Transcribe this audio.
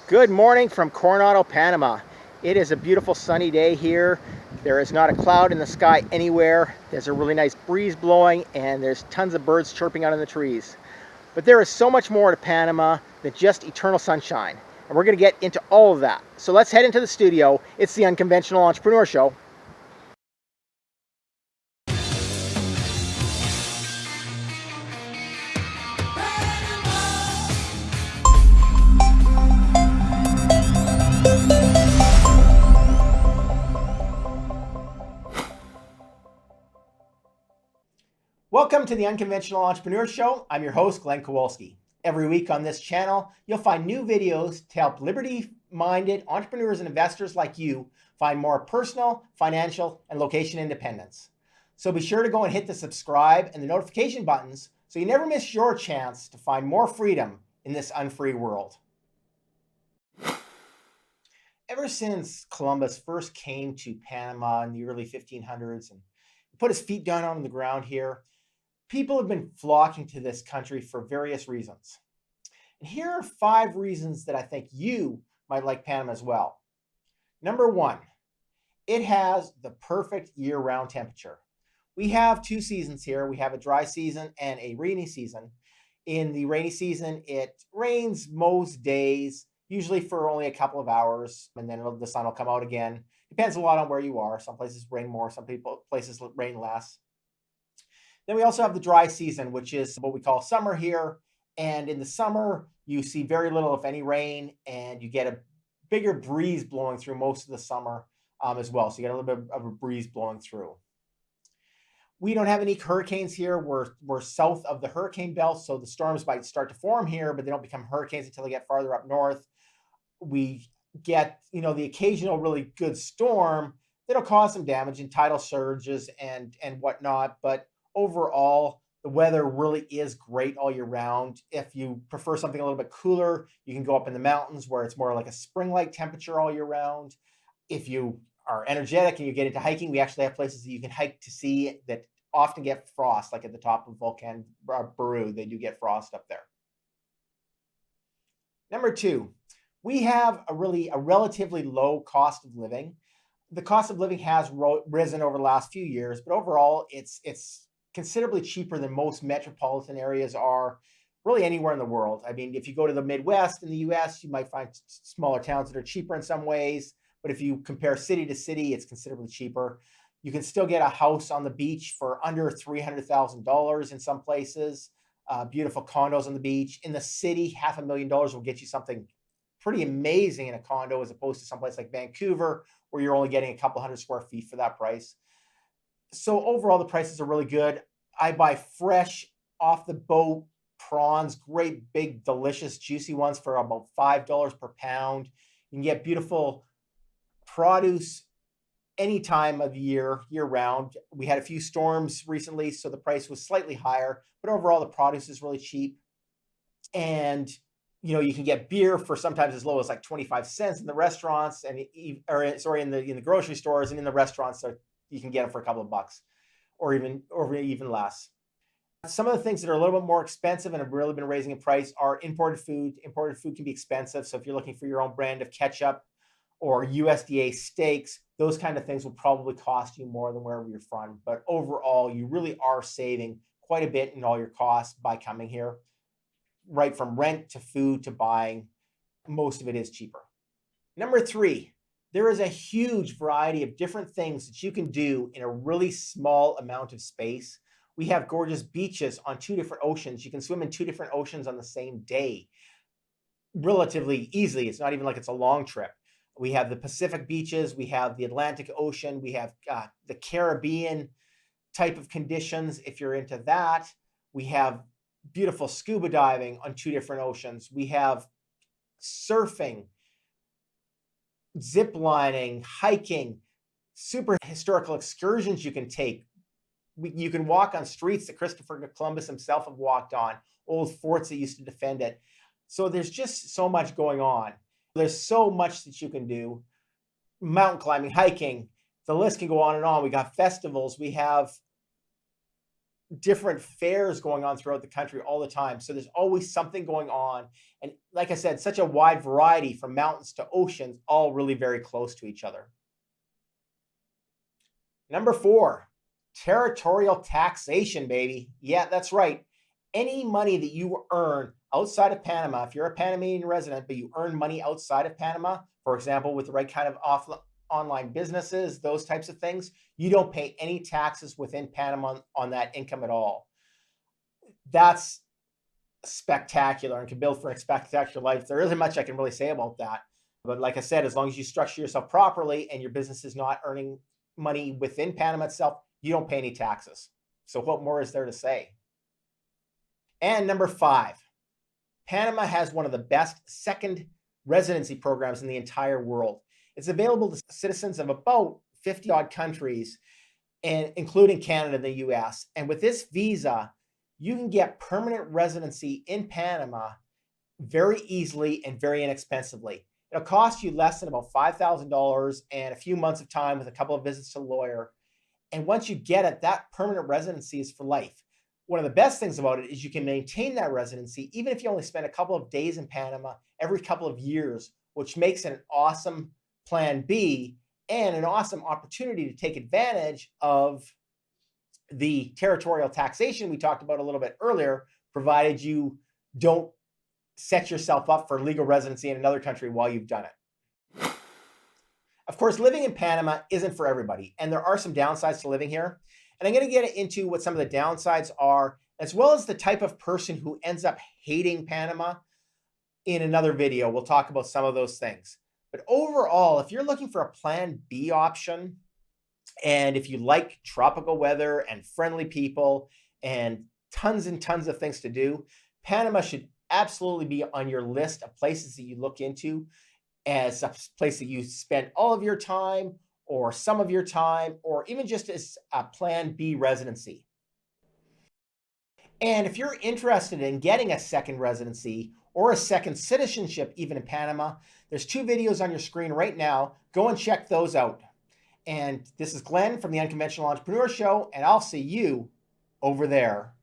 Good morning from Coronado, Panama. It is a beautiful sunny day here. There is not a cloud in the sky anywhere. There's a really nice breeze blowing and there's tons of birds chirping out in the trees. But there is so much more to Panama than just eternal sunshine. And we're going to get into all of that. So let's head into the studio. It's the Unconventional Entrepreneur Show. Welcome to the Unconventional Entrepreneur Show. I'm your host, Glenn Kowalski. Every week on this channel, you'll find new videos to help liberty-minded entrepreneurs and investors like you find more personal, financial, and location independence. So be sure to go and hit the subscribe and the notification buttons so you never miss your chance to find more freedom in this unfree world. Ever since Columbus first came to Panama in the early 1500s and put his feet down on the ground here, people have been flocking to this country for various reasons. And here are 5 reasons that I think you might like Panama as well. Number 1, it has the perfect year-round temperature. We have 2 seasons here. We have a dry season and a rainy season. In the rainy season, it rains most days, usually for only a couple of hours, and then the sun will come out again. Depends a lot on where you are. Some places rain more, some places rain less. Then we also have the dry season, which is what we call summer here. And in the summer, you see very little, if any, rain, and you get a bigger breeze blowing through most of the summer as well. So you get a little bit of a breeze blowing through. We don't have any hurricanes here. We're south of the hurricane belt, so the storms might start to form here, but they don't become hurricanes until they get farther up north. We get, the occasional really good storm that'll cause some damage and tidal surges and whatnot, but overall, the weather really is great all year round. If you prefer something a little bit cooler, you can go up in the mountains where it's more like a spring-like temperature all year round. If you are energetic and you get into hiking, we actually have places that you can hike to see that often get frost, like at the top of Volcan Baru, they do get frost up there. Number 2, we have a relatively low cost of living. The cost of living has risen over the last few years, but overall, it's considerably cheaper than most metropolitan areas are really anywhere in the world. I mean, if you go to the Midwest in the US, you might find smaller towns that are cheaper in some ways, but if you compare city to city, it's considerably cheaper. You can still get a house on the beach for under $300,000 in some places, beautiful condos on the beach. In the city, $500,000 will get you something pretty amazing in a condo as opposed to someplace like Vancouver, where you're only getting a couple hundred square feet for that price. So overall, the prices are really good. I buy fresh, off the boat prawns, great, big, delicious, juicy ones for about $5 per pound. You can get beautiful produce any time of the year round. We had a few storms recently, so the price was slightly higher, but overall, the produce is really cheap. And you can get beer for sometimes as low as like 25 cents in the restaurants in the grocery stores, and in the restaurants, so you can get them for a couple of bucks or even less. Some of the things that are a little bit more expensive and have really been raising in price are imported food. Imported food can be expensive. So if you're looking for your own brand of ketchup or USDA steaks, those kind of things will probably cost you more than wherever you're from. But overall, you really are saving quite a bit in all your costs by coming here. Right from rent to food to buying, most of it is cheaper. Number 3, there is a huge variety of different things that you can do in a really small amount of space. We have gorgeous beaches on 2 different oceans. You can swim in 2 different oceans on the same day relatively easily. It's not even like it's a long trip. We have the Pacific beaches. We have the Atlantic Ocean. We have the Caribbean type of conditions if you're into that. We have beautiful scuba diving on 2 different oceans. We have surfing, zip lining, hiking, super historical excursions you can take. You can walk on streets that Christopher Columbus himself have walked on, old forts that used to defend it. So there's just so much going on. There's so much that you can do. Mountain climbing, hiking, the list can go on and on. We got festivals. We have different fairs going on throughout the country all the time. So there's always something going on. And like I said, such a wide variety from mountains to oceans, all really very close to each other. Number 4, territorial taxation, baby. Yeah, that's right. Any money that you earn outside of Panama, if you're a Panamanian resident, but you earn money outside of Panama, for example, with the right kind of online businesses, those types of things, you don't pay any taxes within Panama on that income at all. That's spectacular and can build for a spectacular life. There isn't much I can really say about that. But like I said, as long as you structure yourself properly and your business is not earning money within Panama itself, you don't pay any taxes. So what more is there to say? And number 5, Panama has one of the best second residency programs in the entire world. It's available to citizens of about 50 odd countries, and including Canada and the US. And with this visa, you can get permanent residency in Panama very easily and very inexpensively. It'll cost you less than about $5,000 and a few months of time with a couple of visits to the lawyer. And once you get it, that permanent residency is for life. One of the best things about it is you can maintain that residency even if you only spend a couple of days in Panama every couple of years, which makes it an awesome plan B and an awesome opportunity to take advantage of the territorial taxation we talked about a little bit earlier, provided you don't set yourself up for legal residency in another country while you've done it. Of course, living in Panama isn't for everybody, and there are some downsides to living here. And I'm going to get into what some of the downsides are, as well as the type of person who ends up hating Panama in another video. We'll talk about some of those things. But overall, if you're looking for a plan B option, and if you like tropical weather and friendly people and tons of things to do, Panama should absolutely be on your list of places that you look into as a place that you spend all of your time or some of your time, or even just as a plan B residency. And if you're interested in getting a second residency or a second citizenship, even in Panama, there's 2 videos on your screen right now. Go and check those out. And this is Glenn from the Unconventional Entrepreneur Show, and I'll see you over there.